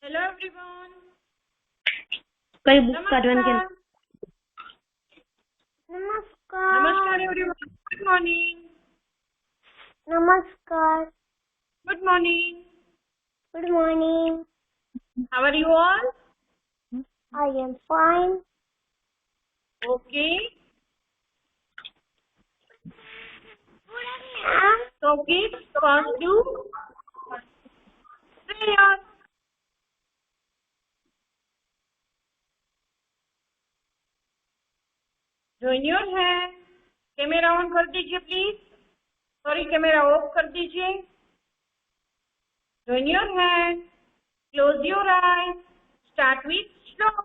Hello everyone. कई book का drawing के नमस्कार. Namaskar everyone. Good morning. नमस्कार. Good morning. Good morning. How are you all? I am fine. Okay. So kids, first do prayer. Join your hand. Camera on कर दीजिए please. Sorry, camera off कर दीजिए. Join your hand. Close your eyes. Start with श्लोक.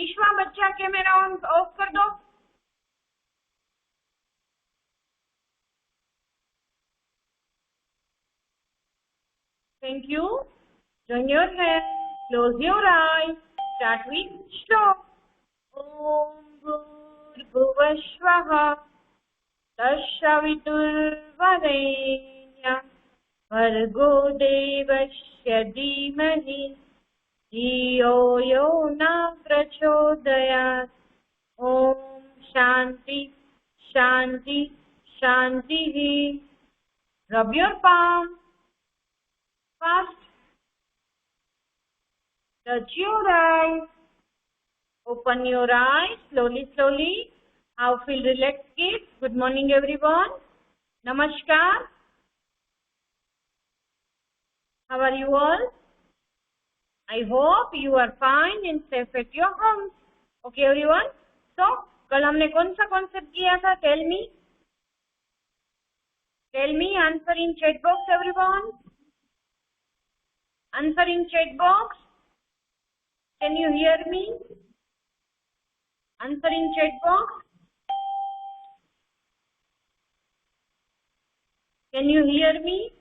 ईश्वा बच्चा camera on off कर दो. Thank you. Join your hand. Close your eyes. Start with श्लोक. ओम भूर्भुवस्वः तत्सवितुर्वरेण्यं भर्गो देवस्य धीमहि धियो यो न प्रचोदयात्. ओम शांति शांति शांतिः. Rub your palm. First, touch your eyes. Open your eyes slowly, slowly. How feel relaxed, kids? Good morning, everyone. Namaskar. How are you all? I hope you are fine and safe at your homes. Okay, everyone. So, कल हमने कौन सा concept किया था? Tell me. Tell me. Answer in chat box, everyone. Answer in chat box. Can you hear me? Answer in chat box. Can you hear me?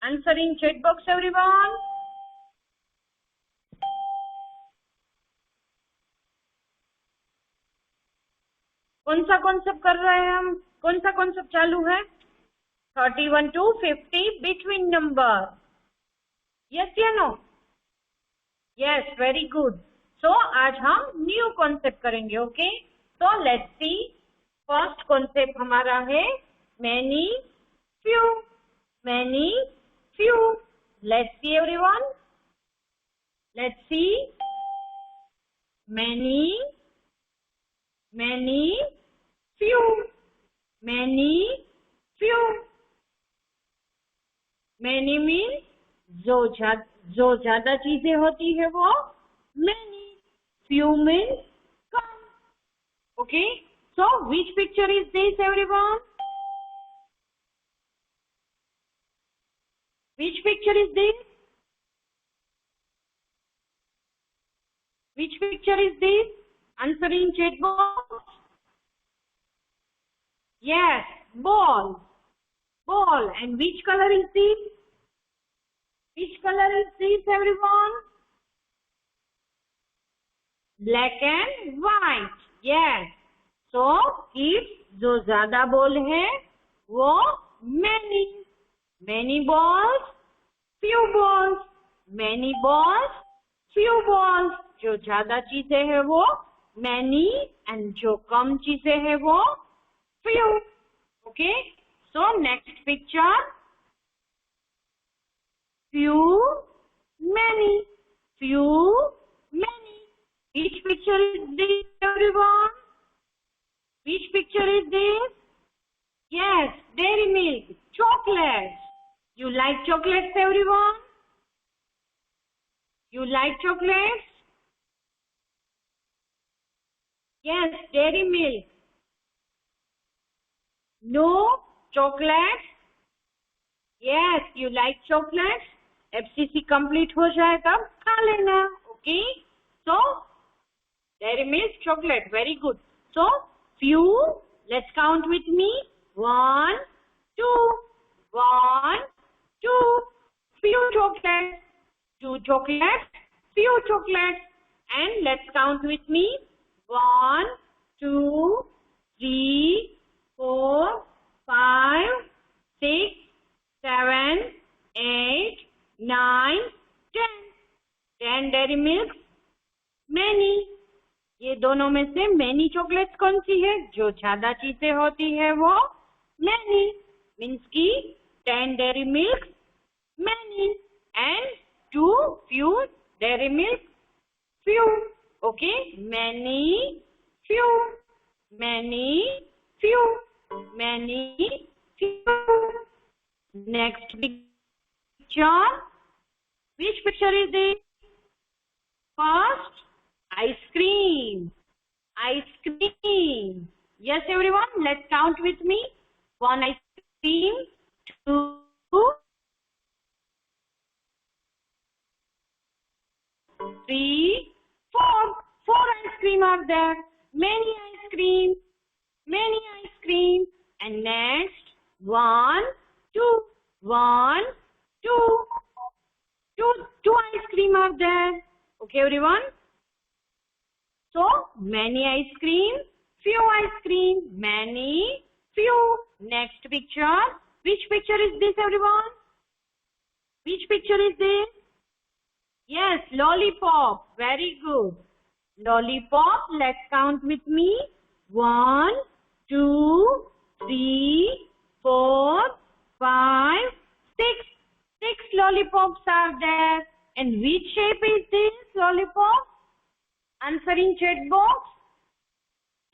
Answer in chat box, everyone. कौन सा concept कर रहे हैं हम? कौन सा concept चालू है? 31 to 50 बिटवीन नंबर. यस या no? Yes, very good. So आज हम न्यू कॉन्सेप्ट करेंगे. Okay, so let's see. First concept हमारा है many few. Many few. Let's see everyone. Let's see. Many many few. Many few. Many means जो ज्यादा चीजें होती है वो मैनी. फ्यू मीन्स कम. Okay, so which picture is this everyone? Which picture is this? Which picture is this? Answer in chat box. Yes, ball. Ball. And which color is this? Which color is this, everyone? Black and white. Yes. So, kids, जो ज्यादा ball है वो many. Many balls, few balls. Many balls, few balls. जो ज्यादा चीजें है वो many and जो कम चीजें है वो few. Okay, so next picture. Few, many. Few, many. Which picture is this, everyone? Which picture is this? Yes, dairy milk, chocolates. You like chocolates, everyone? You like chocolates? Yes, dairy milk. No chocolates? Yes, you like chocolates? FCC complete हो जाए तब खा लेना. Okay? So, dairy milk, chocolate. Very good. So, few. Let's count with me. 1, 2. 1, 2. Few chocolates. 2 chocolates. Few chocolates. And let's count with me. 1, 2, 3, 4, 5, 6, 7, 8, 9, 10. 10 dairy milk, many. ये दोनों में से many chocolates कौन सी है? जो ज्यादा चीजें होती है वो मैनी, मीन्स की 10 dairy milk, many, and 2 few dairy milk, few. Okay, many, few, many, few, many, few. Next picture. Which picture is it? First, ice cream. Ice cream. Yes, everyone, let's count with me. 1 ice cream, 2, 3, 4. 4 ice cream are there. Many ice cream. Many ice cream. And next, 1, 2. 1, 2. 2 ice cream are there. Okay, everyone. So, many ice cream, few ice cream, many, few. Next picture. Which picture is this, everyone? Which picture is this? Yes, lollipop. Very good. Lollipop. Let's count with me. 1, 2, 3, 4, 5, 6. 6 lollipops are there. And which shape is this lollipop? Answer in chat box.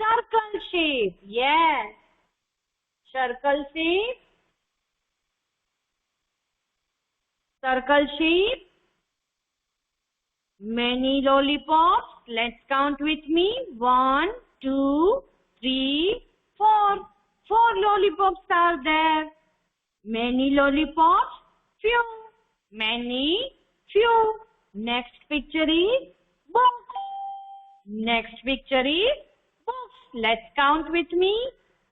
Circle shape. Yes. Circle shape. Circle shape. Many lollipops. Let's count with me. 1, 2, 3, 4. 4 lollipops are there. Many lollipops. Few. Many. Few. Next picture is box. Next picture is box. Let's count with me.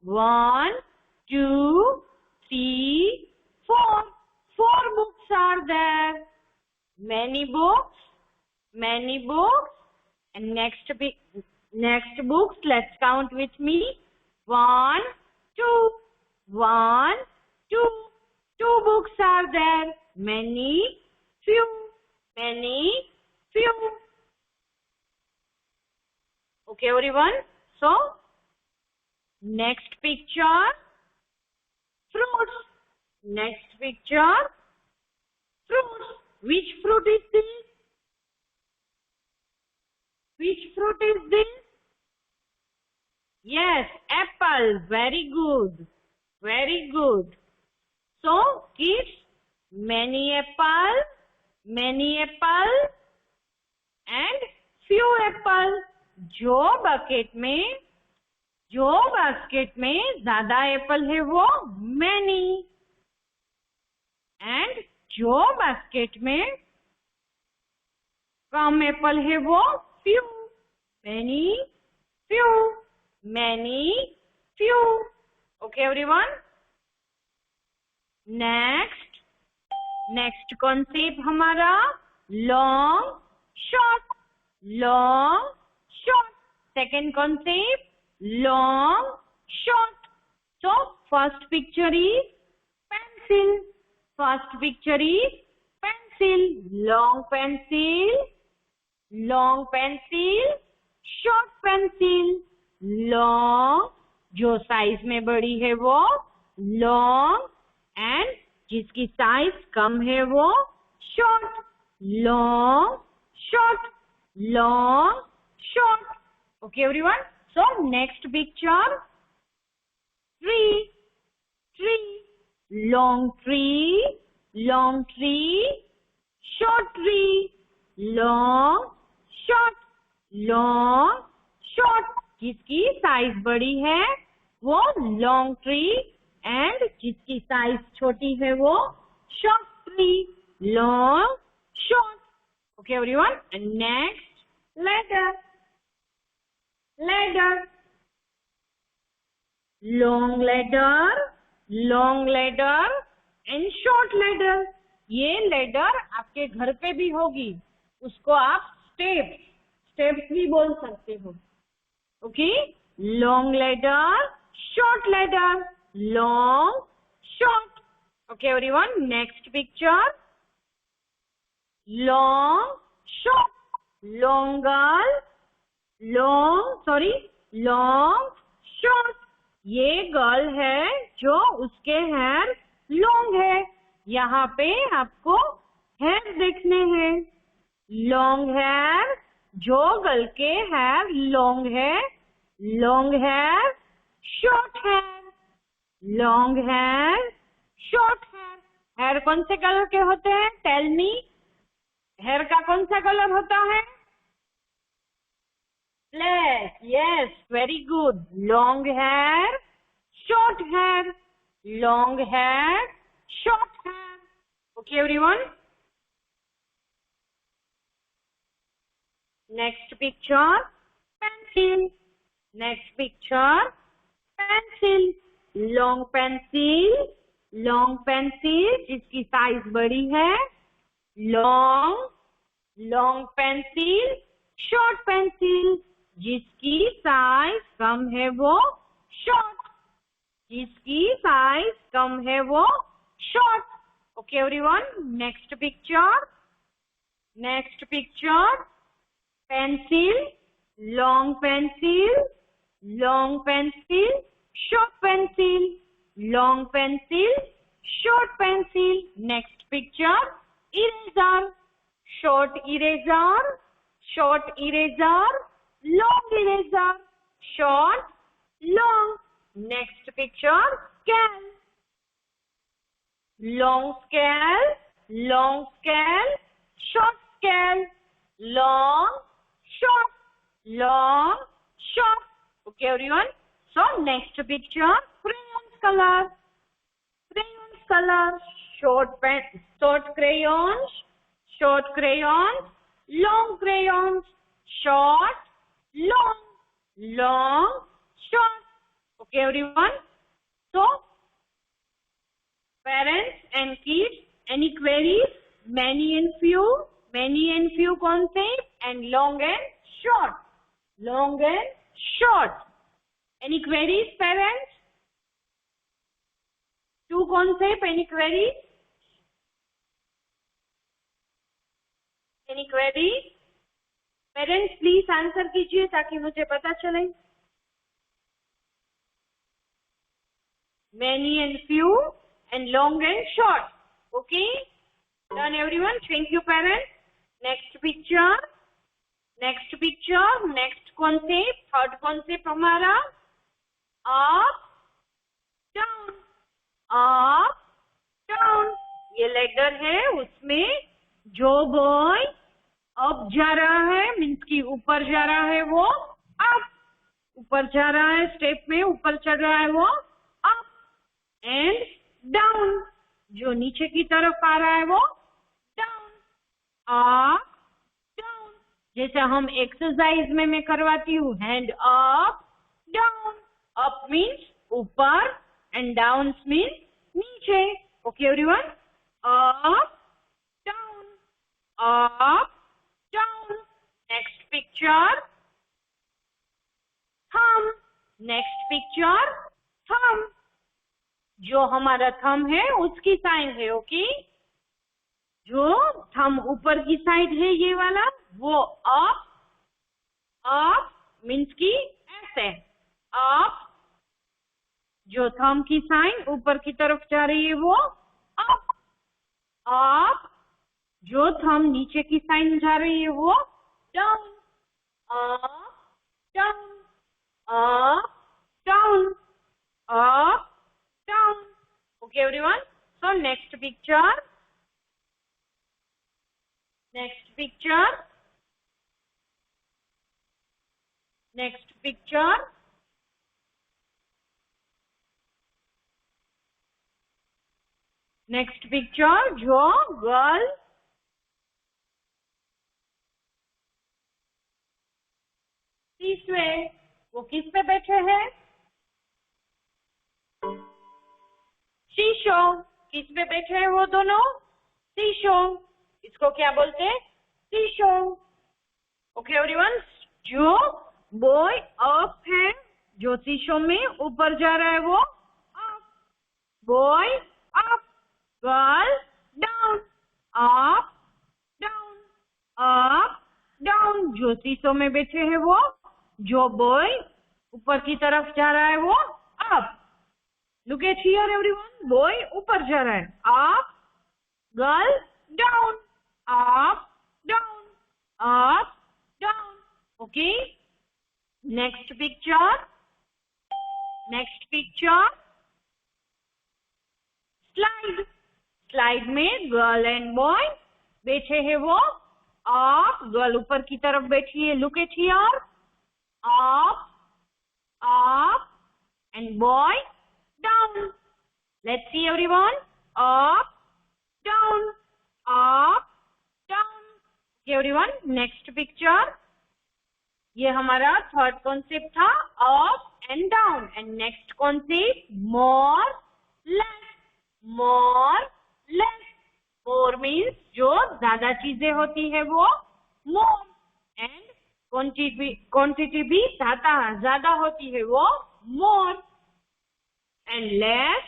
1, 2, 3, 4. 4 books are there. Many books. Many books. And next books, let's count with me. 1, 2. 1, 2. 2 books are there. Many, few. Many, few. Okay, everyone. So, next picture, fruits. Next picture, fruits. Which fruit is this? Which fruit is this? Yes, apple. Very good. Very good. So, kids, many apple, and few apple. जो basket में ज्यादा Apple है वो many, and जो basket में कम apple है वो few. Many, few, many, few. Okay everyone. Next concept हमारा long short. Long short. Second concept, long, short. So, first picture is pencil. First picture is pencil. Long pencil, short pencil. Long, जो size में बड़ी है वो long, and जिसकी size कम है वो short. Long, short, long, short. Okay, everyone. So, next picture, tree. Long tree, short tree. Long, short, जिसकी size बड़ी है वो long tree, and जिसकी साइज छोटी है वो short tree. Long, short. Okay, everyone. And next, ladder. Long ladder and short ladder. ये ladder आपके घर पे भी होगी, उसको आप स्टेप्स भी बोल सकते हो. Okay, long ladder, short ladder, long, short. Okay, everyone. Next picture, long, short. Long girl, long, short. ये गर्ल है जो उसके हेयर लॉन्ग है. यहाँ पे आपको हेयर देखने हैं. लॉन्ग हेयर, जो गर्ल के हेयर लॉन्ग है. Long hair, short hair. Long hair, short hair. Hair कौन से कलर के होते हैं? Tell me. हेयर का कौन सा कलर होता है? Black. Yes, very good. Long hair, short hair. Long hair, short hair. Okay, everyone. Next picture, pencil. Next picture, pencil. Long pencil, long pencil जिसकी साइज बड़ी है. long pencil. Short pencil जिसकी size कम है वो short. जिसकी size कम है वो short. Okay everyone. Next picture. Pencil. Long pencil, short pencil. Long pencil, short pencil. Next picture. Eraser. Short eraser, long eraser. Short, long. Next picture, scale. Long scale, short scale. Long, short. Okay, everyone. So next picture, crayons color. Short crayons, long crayons. Short, long, short. Okay, everyone. So, parents and kids, any queries? Many and few concepts, and long and short. Any queries, parents? 2 concepts, any queries? Parents, please answer कीजिए ताकि मुझे पता चले. Many and few, and long and short. Okay? Done, everyone. Thank you, parents. Next picture. Next concept. Third concept हमारा up, down. ये letter है. उसमें जो बॉय अप जा रहा है, मीन्स की ऊपर जा रहा है, वो अप. ऊपर जा रहा है, स्टेप में ऊपर चढ़ रहा है, वो अप. एंड डाउन, जो नीचे की तरफ आ रहा है वो डाउन. Up, down. जैसे हम एक्सरसाइज में मैं करवाती हूँ, hand up, down. Up means ऊपर एंड डाउन मीन्स नीचे. Okay everyone. Up, down, up, down. Next picture, thumb. Thumb. जो हमारा थंब है उसकी साइन है. ओके. जो थंब ऊपर की साइड है, ये वाला, वो अप मीन्स की ऐसे अप. जो थंब की साइन ऊपर की तरफ जा रही है वो अप. जो थंब नीचे की साइन जा रही है वो down. Up, down, up, down. Okay, everyone. So next picture. जो गर्ल तीसरे, वो किस पे बैठे हैं? शीशो. किस पे बैठे हैं वो दोनों? शीशो. इसको क्या बोलते हैं? शीशो. Okay everyone. जो बॉय अप है, जो शीशो में ऊपर जा रहा है, वो up. Boy up, girl down. Up, down, up, down, जो सीसो में बैठे हैं वो, जो बॉय ऊपर की तरफ जा रहा है वो up. Look at here everyone, boy ऊपर जा रहा है, up, girl down, up down, up down. Okay, next picture, slide. Slide में गर्ल एंड बॉय बैठे हैं वो अप, गर्ल ऊपर की तरफ बैठी है, look at here, up up and boy down. Let's see everyone, up down, up down. Everyone, next picture, ये हमारा थर्ड कॉन्सेप्ट था, up and down. And next concept, more less. More less, more means जो ज्यादा चीजें होती है वो मोर, and quantity भी ज्यादा होती है वो मोर, एंड लेस,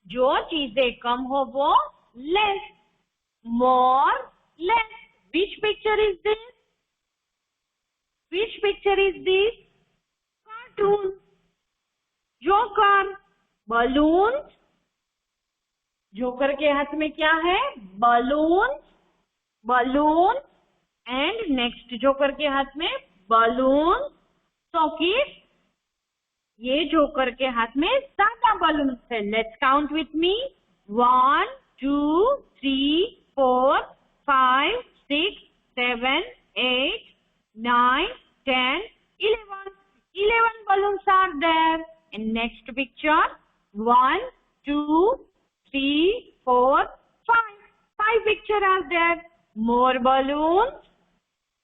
जो चीजें कम हो वो less. More less. Which picture is this? Which picture is this? Cartoon. Joker, balloons. Joker के हाथ में क्या है? balloons, balloons. And next joker के हाथ में balloons. सॉकेट। ये जोकर के हाथ में ज्यादा बलून्स है। Let's count with me, 1 2 3 4 5 6 7 8 9 10 11. 11 balloons are there. And next picture, 1 2 3 4 5. 5 pictures are there. More balloons,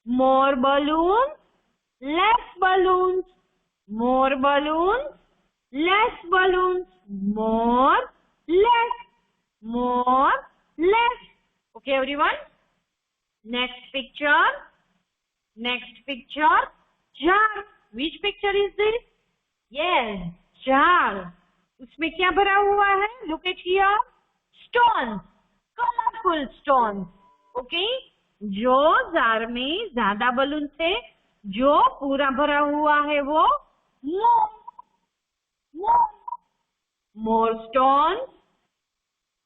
more balloons, less balloons. More balloons, less balloons. More, less, more, less. Okay, everyone. Next picture. Jar. Which picture is this? Yes, jar. उसमें क्या भरा हुआ है? Look at here. Stones. Colorful stones. Okay. जो jar में ज्यादा balloon थे, जो पूरा भरा हुआ है वो more stones.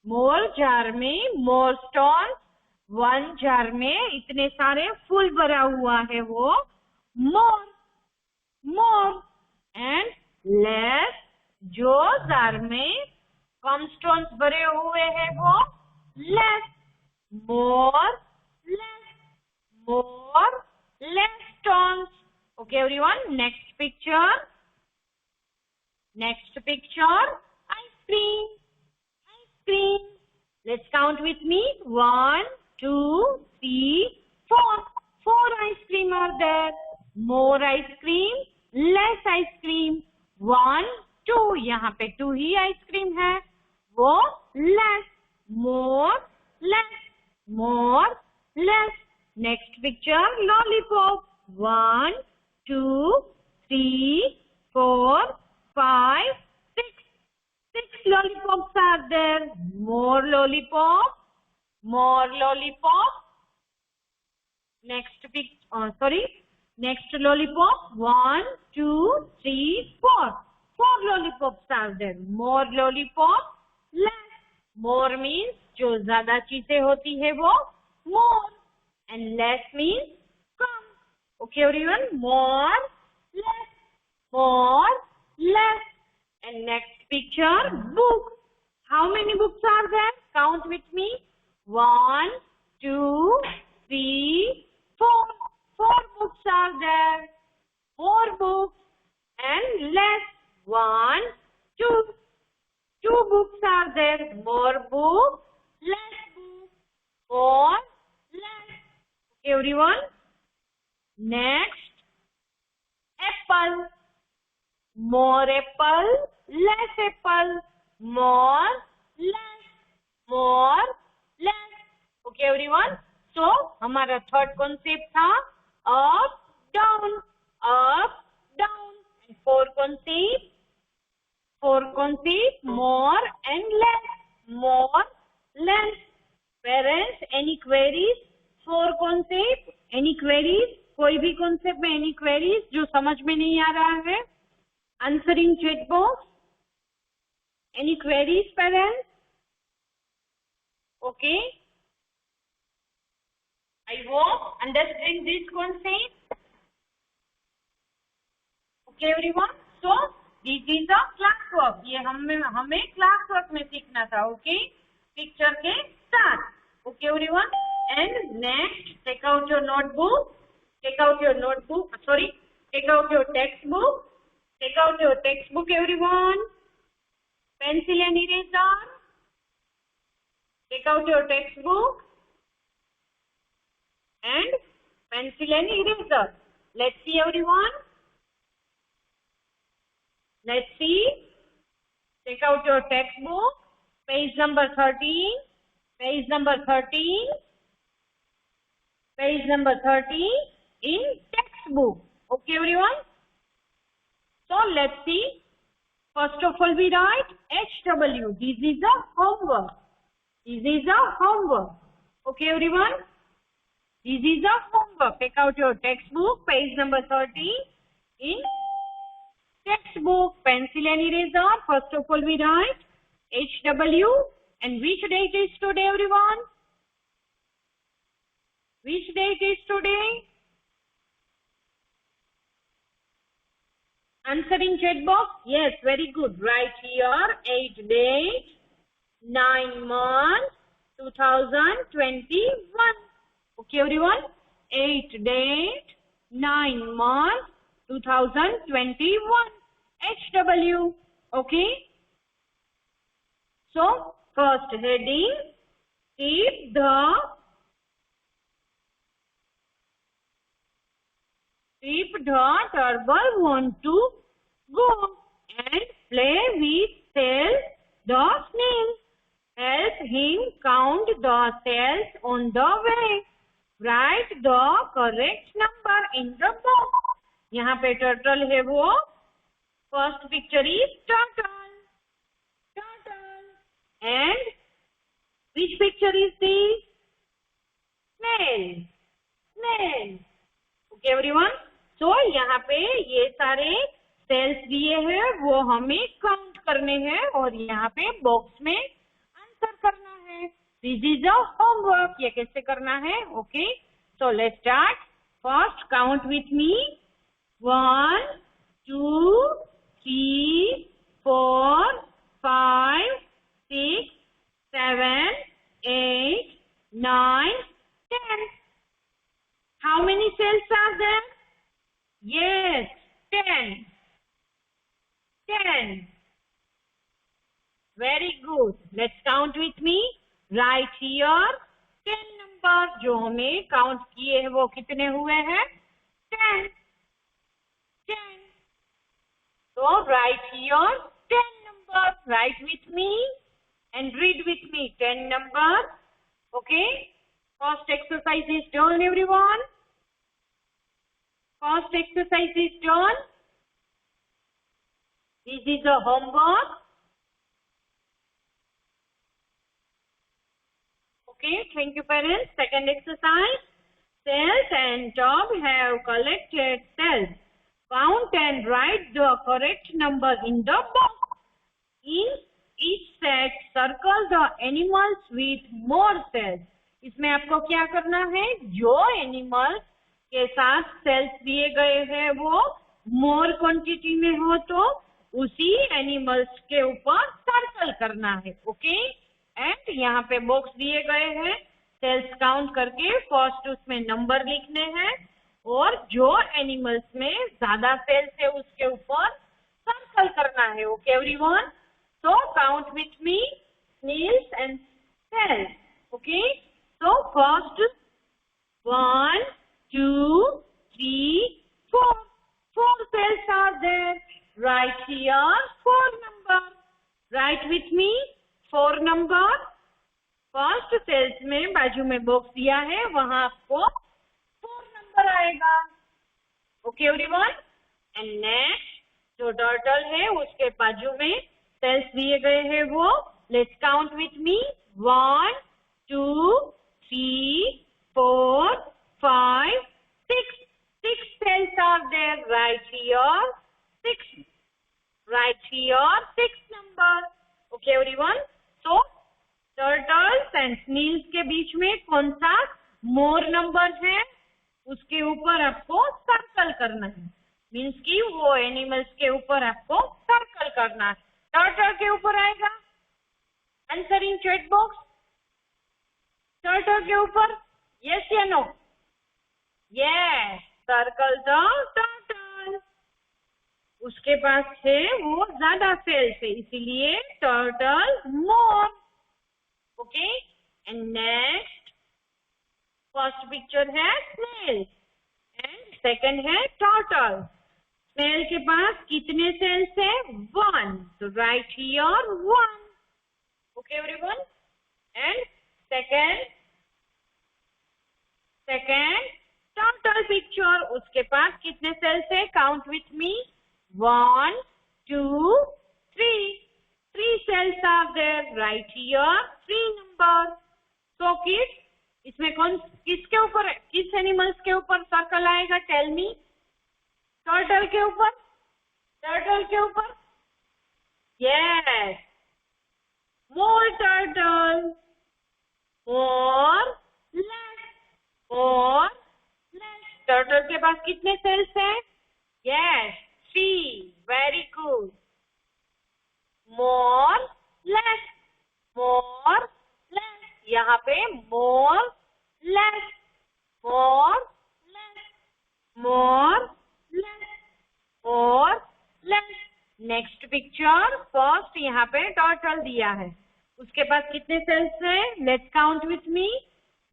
more जार में more stones. 1 जार में इतने सारे फूल भरा हुआ है वो more. And less, जो जार में कम स्टोन्स भरे हुए हैं वो less. more, less stones. Okay, everyone. Next picture. Ice cream. Let's count with me. 1 2 3 4. 4 ice cream are there. More ice cream, less ice cream. 1 2. यहाँ पे 2 ही ice cream है, वो less. More, less. Next picture, lollipop. 1 2 3 4 5 6. 6 lollipops are there. More lollipop. Next lollipop. 1 2 3 4. 4 lollipops are there. More lollipop, less. More means जो ज्यादा चीजें होती है वो more, and less means come. Okay, everyone. More, less. And next picture, book. How many books are there? Count with me. 1 2 3 4. 4 books are there. More books and less. 1 2. 2 books are there. More books, less books. More, less. Okay, everyone. Next, apple. More apple, less apple. More, less. Okay, everyone. So, हमारा third concept था up, down. And fourth concept, more and less. Parents, any queries? 4 concepts. Any queries? कोई भी concept में any queries जो समझ में नहीं आ रहा है? Answering chat box, any queries parents? Okay, I hope understand this concept. Okay everyone, so this is a class work. ये हमें क्लास वर्क में सीखना था. ओके, पिक्चर के साथ. Okay everyone, and next take out your notebook, take out your textbook, take out your textbook everyone. Pencil and eraser, take out your textbook and pencil and eraser. Let's see everyone, let's see. Take out your textbook, page number 13, page number 13, page number 30 in textbook. Okay everyone, so let's see. First of all we write HW. This is a homework. This is a homework. Okay everyone, this is a homework. Take out your textbook, page number 30 in textbook, pencil and eraser. First of all we write HW. And which date is today everyone? Which date is today? Answer in chat box. Yes, very good. Right here, 8 date, 9 months, 2021. Okay everyone, 8 date, 9 months, 2021. HW. Okay. So, first heading, keep the turtle want to go and play with cells the snail. Help him count the cells on the way. Write the correct number in the box. यहाँ पे turtle है वो. First picture is turtle. And which picture is this? Snail. Okay everyone. So यहाँ पे ये सारे sales दिए हैं, वो हमें काउंट करने हैं और यहाँ पे बॉक्स में आंसर करना है. This is a homework. ये कैसे करना है? Okay, so let's start. First count with me. 1 2 3 4 5 6 7 8 9 10. How many cells are there? Yes, 10. Very good. Let's count with me. Right here 10 numbers. जो हमें काउंट किए हैं वो कितने हुए हैं? 10. So right here 10 numbers. Write with me and read with me 10 numbers. Okay. First exercise is done everyone. First exercise is done. This is a homework. Okay, thank you parents. Second exercise. Cells and Tom have collected cells. Count and write the correct number in the box. In each set, circle the animals with more cells. इसमें आपको क्या करना है? जो animals के साथ sales दिए गए हैं वो मोर क्वांटिटी में हो तो उसी एनिमल्स के ऊपर सर्कल करना है. ओके, एंड यहाँ पे बॉक्स दिए गए हैं, सेल्स काउंट करके फर्स्ट उसमें नंबर लिखने हैं और जो एनिमल्स में ज्यादा सेल्स है उसके ऊपर सर्कल करना है. Okay everyone, so count with me snails and cells. Okay, so first 1 2 3 4. 4 cells are there. Write here 4 numbers. Write with me 4 numbers. First cells में बाजू में बॉक्स दिया है, वहां आपको 4 नंबर आएगा. ओके एवरीवन, एंड नेक्स्ट जो टर्टल है उसके बाजू में सेल्स दिए गए हैं वो let's count with me. 1 2 3 4 5 everyone? So turtles and snails के बीच में कौन सा मोर नंबर है, उसके ऊपर आपको सर्कल करना है। मीन्स कि वो एनिमल्स के ऊपर आपको सर्कल करना है। टर्टल के ऊपर आएगा, answer in chat box. Turtle के ऊपर यस या no? Yes, circle the turtle. उसके पास है वो ज्यादा सेल्स है, इसीलिए turtle more. Okay, and next first picture है स्नेल एंड सेकंड है टर्टल। स्नेल के पास कितने सेल्स है? 1, तो right here 1। Okay everyone, and second turtle picture, उसके पास कितने सेल्स है? Count with me, 1, 2, 3। 3 cells are there. Right here 3 numbers. So kids, इसमें किसके ऊपर, किस एनिमल्स के ऊपर सर्कल आएगा? Tell me. टर्टल के ऊपर? टर्टल के ऊपर? Yes, more turtle. More less, more less. Turtle के पास कितने सेल्स हैं? Yes, 3। Very good. More less, more less. यहाँ पे more less, more less, more less, more less. Next picture, first यहाँ पे टर्टल दिया है, उसके पास कितने सेल्स हैं? Let's count with me,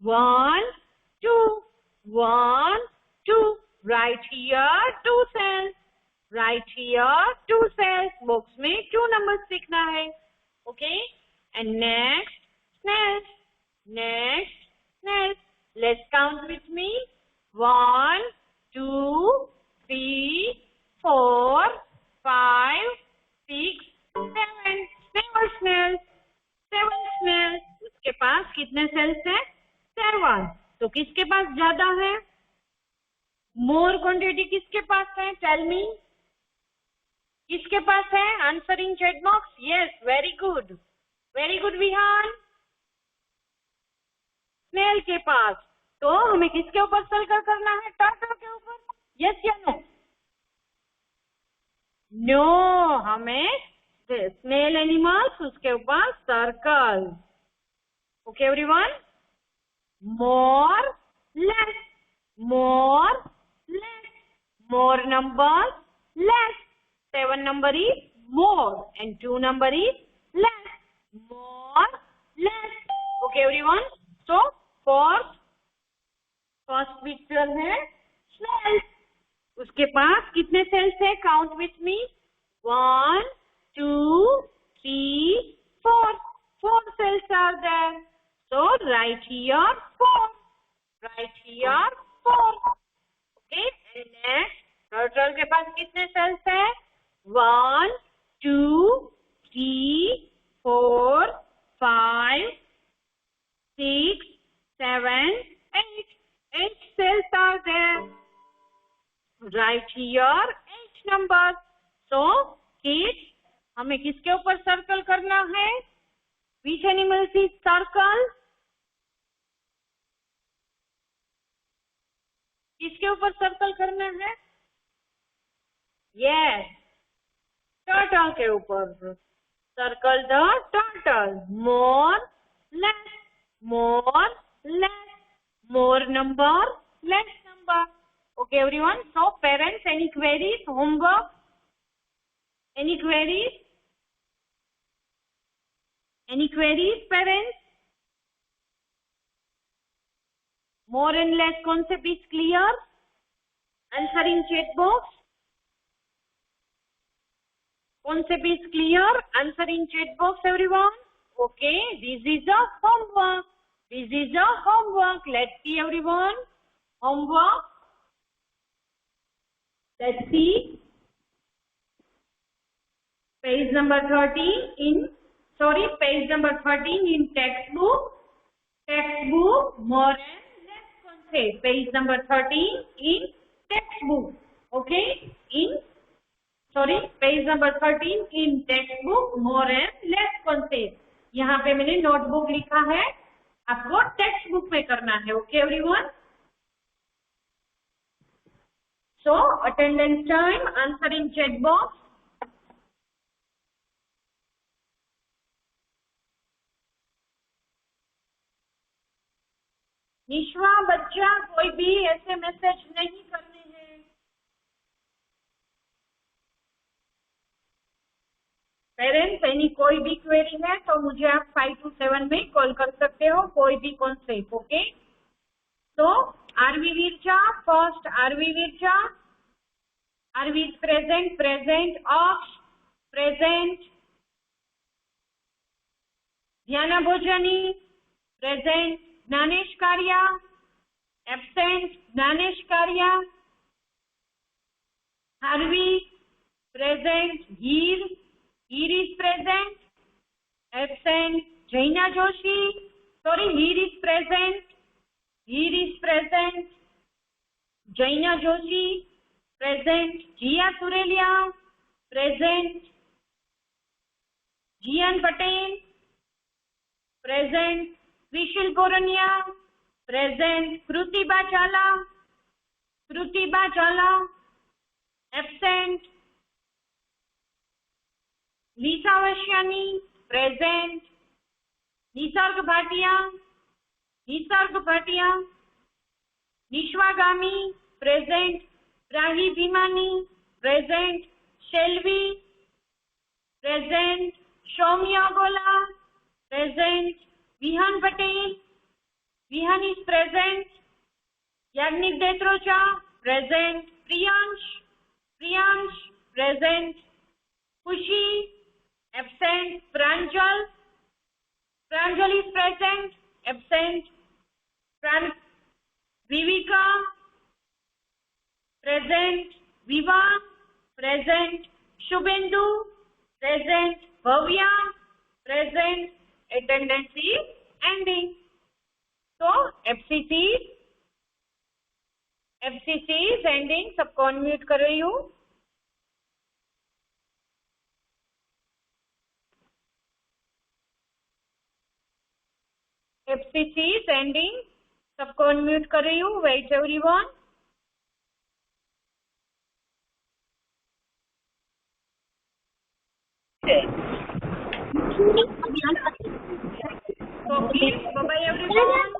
1, 2, 1, 2। Right here 2 cells, right here 2 cells। Box में 2 नंबर्स लिखना है। Okay, and next snails, next snails. Let's count with me, 1, 2, 3, 4, 5, 6, 7। 7 snails, 7 snails. उसके पास कितने सेल्स हैं? 7। तो किसके पास ज्यादा है? मोर क्वांटिटी किसके पास है? Tell me. किसके पास है? Answer in chat box. Yes, very good, very good Vihan. Snail के पास। तो हमें किसके ऊपर सर्कल करना है? टर्टल के ऊपर। यस या नो? नो, हमें स्नेल एनिमल्स, उसके ऊपर circle. Okay everyone, more less, more less, more number less. 7 number is more and 2 number is less. More, less. Okay everyone. So first picture है cells. उसके पास कितने cells है? Count with me. 1, 2, 3, 4. 4 cells are there. So write here 4. Write here 4. Okay. And next, turtle के पास कितने cells है? 1, 2, 3, 4, 5, 6, 7, 8. 8 cells are there. Right here 8 numbers. So kids, हमें किसके ऊपर सर्कल करना है? Which animal is circle? किसके ऊपर सर्कल करना है? Yes, टर्टल के ऊपर। Circle the turtle. More less, more less, more number less number. Okay everyone, so parents, any queries? Homework, any queries? Any queries parents? More and less concept is clear? Answer in chat box. Concept is clear? Answer in chat box everyone. Okay, this is a homework. This is a homework. Let's see everyone. Homework. Let's see. Page number 13 page number 13 in textbook. Textbook, more and less concept. Page number 13 in textbook. Okay, page number 13 in textbook, more and less concepts. यहाँ पे मैंने notebook लिखा है, आपको text book में करना है। Okay everyone, so attendance time, answer in chat box. Nishwa बच्चा कोई भी ऐसे मैसेज नहीं करने हैं। पेरेंट्स एनी कोई भी क्वेरी है तो मुझे आप 5 to 7 में कॉल कर सकते हो, कोई भी कॉन्सेप्ट। ओके, तो Aarvi Veeracha first, Aarvi Veeracha, Aarvi present, present Aksh present, Dhyana Bhojani present, Gyanesh Karya absent, Gyanesh Karya, Harvi present, Heer is present, absent, Jaina Joshi, sorry, Heer is present, Jaina Joshi, present, Jia Surelia, present, Jian Patel, present, Vishal Borania, present, Krutiba Chala, absent, Lisa Vashyani present, Nisarg Bhatia, Nishwagami present, Rahi Bhimani present, Shelvi present, Saumya Gola present, Vihan Patel, Vihan is present, Yagnik Detrocha present, Priyansh present, Khushi absent, Pranjal is present, absent, Vivika present, Viva present, Shubhendu present, Bhavya present, attendance is ending. So FCC is ending, सबको unmute कर रही हूँ। FCC is ending, सबको unmute कर रही हूँ। Wait everyone, so please, bye bye everyone.